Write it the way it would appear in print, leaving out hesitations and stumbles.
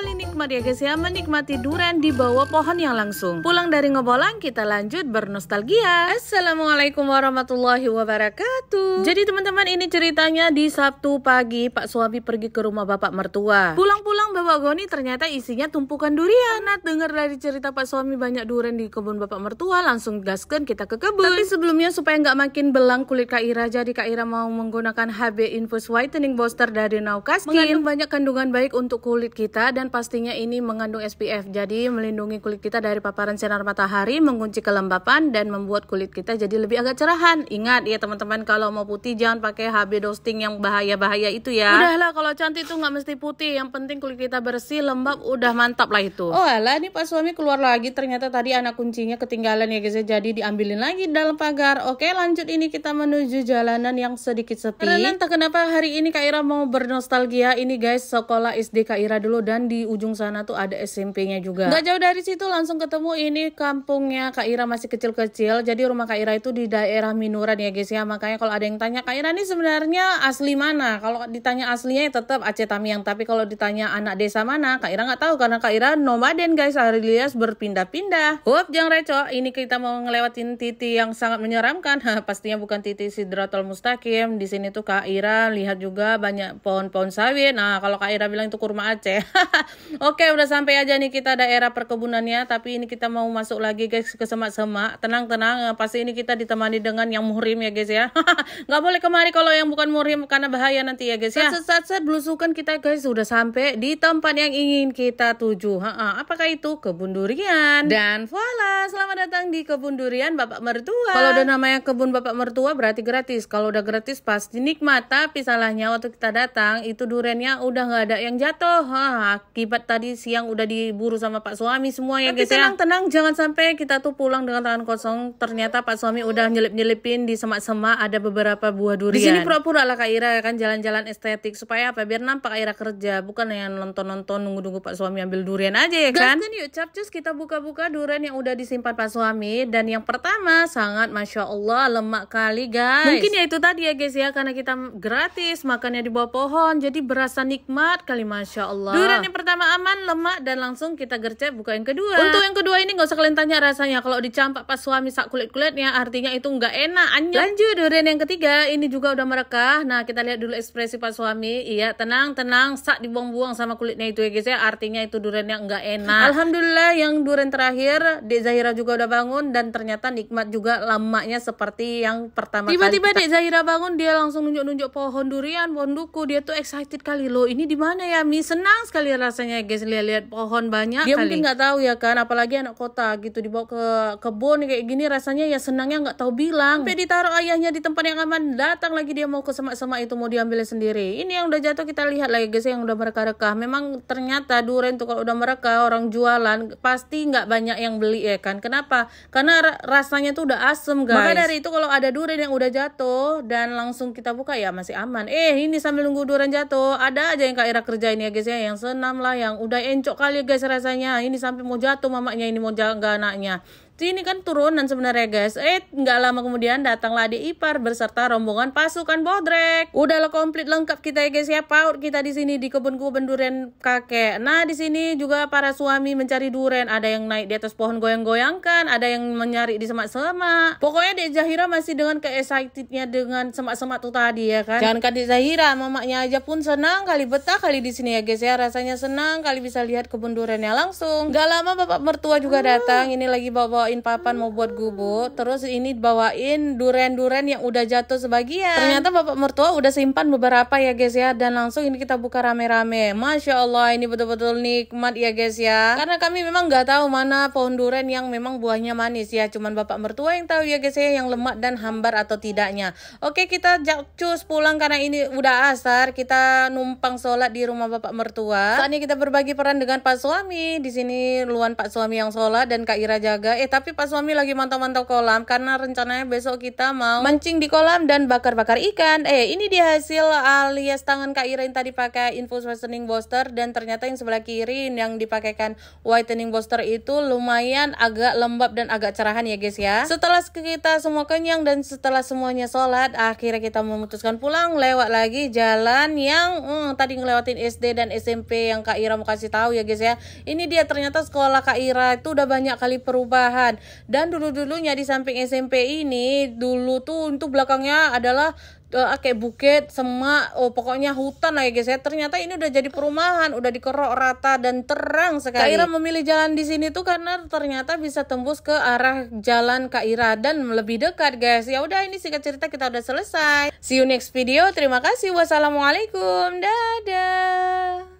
kali nikmat ya guys ya, menikmati durian di bawah pohon yang langsung. Pulang dari ngebolang, kita lanjut bernostalgia. Assalamualaikum warahmatullahi wabarakatuh. Jadi teman-teman, ini ceritanya di Sabtu pagi, Pak suami pergi ke rumah bapak mertua. Pulang-pulang bapak Goni ternyata isinya tumpukan durian. Nah, dengar dari cerita Pak suami banyak durian di kebun bapak mertua, langsung gaskan kita ke kebun. Tapi sebelumnya supaya nggak makin belang kulit Kak Ira, jadi Kak Ira mau menggunakan HB Infus Whitening Booster dari Nauka Skin. Mengandung banyak kandungan baik untuk kulit kita dan pastinya ini mengandung SPF. Jadi melindungi kulit kita dari paparan sinar matahari, mengunci kelembapan dan membuat kulit kita jadi lebih agak cerahan. Ingat ya teman-teman, kalau mau putih jangan pakai HB Dosting yang bahaya-bahaya itu ya. Udahlah, kalau cantik tuh nggak mesti putih, yang penting kulit kita bersih, lembab, udah mantap lah itu. Oh alah, ini Pak suami keluar lagi, ternyata tadi anak kuncinya ketinggalan ya guys, jadi diambilin lagi dalam pagar. Oke, lanjut, ini kita menuju jalanan yang sedikit sepi. Karena entah kenapa hari ini Kak Ira mau bernostalgia. Ini guys, sekolah SD Kak Ira dulu, dan di ujung sana tuh ada SMP-nya juga. Gak jauh dari situ langsung ketemu ini kampungnya Kak Ira, masih kecil-kecil. Jadi rumah Kak Ira itu di daerah Minuran ya guys ya. Makanya kalau ada yang tanya Kak Ira ini sebenarnya asli mana, kalau ditanya aslinya tetap Aceh Tamiang. Tapi kalau ditanya anak desa mana, Kak Ira nggak tahu karena Kak Ira nomaden guys, alias berpindah-pindah. Jangan reco, ini kita mau ngelewatin titik yang sangat menyeramkan. Pastinya bukan titik Sidratul Mustaqim. Di sini tuh Kak Ira lihat juga banyak pohon-pohon sawit. Nah, kalau Kak Ira bilang itu kurma Aceh. Oke, udah sampai aja nih kita daerah perkebunannya. Tapi ini kita mau masuk lagi guys ke semak-semak. Tenang-tenang, pasti ini kita ditemani dengan yang muhrim ya guys ya. Nggak boleh kemari kalau yang bukan muhrim karena bahaya nanti ya guys ya. Set belusukan kita guys, sudah sampai di tempat yang ingin kita tuju. Apakah itu? Kebun durian. Dan voila, selamat datang di kebun durian bapak mertua. Kalau udah namanya kebun bapak mertua berarti gratis. Kalau udah gratis pasti nikmat. Tapi salahnya waktu kita datang itu duriannya udah nggak ada yang jatuh. Akibat tadi siang udah diburu sama Pak suami semua ya guys ya. Tenang, jangan sampai kita tuh pulang dengan tangan kosong. Ternyata Pak suami udah nyelip-nyelipin di semak-semak ada beberapa buah durian. Di sini pura-pura lah Kak Ira kan jalan-jalan estetik supaya apa? Biar nampak Kak Ira kerja, bukan yang nonton-nonton nunggu-nunggu Pak suami ambil durian aja ya kan. Gaskan yuk capcus, kita buka-buka durian yang udah disimpan Pak suami. Dan yang pertama sangat Masya Allah lemak kali guys. Mungkin ya itu tadi ya guys ya, karena kita gratis makannya di bawah pohon, jadi berasa nikmat kali Masya Allah. Durian yang pertama aman, lemak, dan langsung kita gercep. Buka yang kedua. Untuk yang kedua ini nggak usah kalian tanya rasanya, kalau dicampak Pak suami sak kulit-kulitnya artinya itu nggak enak, anyep. Lanjut durian yang ketiga, ini juga udah merekah. Nah kita lihat dulu ekspresi Pak suami. Iya, tenang, sak dibuang-buang sama kulitnya itu ya guys ya, artinya itu duriannya nggak enak. Alhamdulillah yang durian terakhir Dek Zahira juga udah bangun dan ternyata nikmat juga, lemaknya seperti yang pertama. Tiba-tiba Dek Zahira bangun, dia langsung nunjuk-nunjuk pohon durian, pohon duku. Dia tuh excited kali, loh ini di mana ya Mi, senang sekali rasanya guys lihat-lihat pohon banyak. Dia kali mungkin nggak tahu ya kan, apalagi anak kota gitu dibawa ke kebun kayak gini, rasanya ya senangnya nggak tahu bilang. Sampai ditaruh ayahnya di tempat yang aman, datang lagi dia mau ke semak-semak itu mau diambil sendiri. Ini yang udah jatuh kita lihat lagi guys, yang udah merekah-rekah. Memang ternyata durian tuh kalau udah merekah, orang jualan pasti nggak banyak yang beli ya kan. Kenapa? Karena rasanya tuh udah asem guys. Maka dari itu kalau ada durian yang udah jatuh dan langsung kita buka ya masih aman. Ini sambil nunggu durian jatuh, ada aja yang Kak Ira kerjain ya guys ya, yang senam lah, yang udah encok kali guys rasanya. Ini sampai mau jatuh mamanya, ini mau jaga anaknya. Ini kan turunan sebenarnya guys. Nggak lama kemudian datanglah adik ipar beserta rombongan pasukan bodrek. Udahlah komplit lengkap kita ya guys ya, paut kita di sini di kebun-kebun durian kakek. Nah di sini juga para suami mencari durian. Ada yang naik di atas pohon goyang-goyangkan, ada yang mencari di semak-semak. Pokoknya Dek Zahira masih dengan ke-excitednya dengan semak-semak tuh tadi ya kan. Jangan kan Dek Zahira, mamanya aja pun senang kali, betah kali di sini ya guys ya. Rasanya senang kali bisa lihat kebun duriannya langsung. Gak lama bapak mertua juga datang. Ini lagi bawa papan mau buat gubuk, terus ini bawain durian-durian yang udah jatuh sebagian. Ternyata bapak mertua udah simpan beberapa ya guys ya, dan langsung ini kita buka rame-rame. Masya Allah, ini betul-betul nikmat ya guys ya, karena kami memang nggak tahu mana pohon durian yang memang buahnya manis ya, cuman bapak mertua yang tahu ya guys ya, yang lemak dan hambar atau tidaknya. Oke, kita cus pulang karena ini udah asar. Kita numpang sholat di rumah bapak mertua. Saat ini kita berbagi peran dengan Pak suami. Di sini Luan Pak suami yang sholat dan Kak Ira jaga. Tapi pas suami lagi mantau-mantau kolam karena rencananya besok kita mau mancing di kolam dan bakar-bakar ikan. Ini dia hasil alias tangan Kak Ira yang tadi pakai infus whitening booster, dan ternyata yang sebelah kiri yang dipakaikan whitening booster itu lumayan agak lembab dan agak cerahan ya guys ya. Setelah kita semua kenyang dan setelah semuanya sholat, akhirnya kita memutuskan pulang lewat lagi jalan yang tadi ngelewatin SD dan SMP yang Kak Ira mau kasih tahu ya guys ya. Ini dia ternyata sekolah Kak Ira itu udah banyak kali perubahan, dan dulunya di samping SMP ini dulu tuh untuk belakangnya adalah kayak bukit, semak, pokoknya hutan lah ya guys ya. Ternyata ini udah jadi perumahan, udah dikerok rata dan terang sekali. Kak Ira memilih jalan di sini tuh karena ternyata bisa tembus ke arah jalan Kak Ira dan lebih dekat guys. Ya udah, ini singkat cerita kita udah selesai. See you next video. Terima kasih. Wassalamualaikum. Dadah.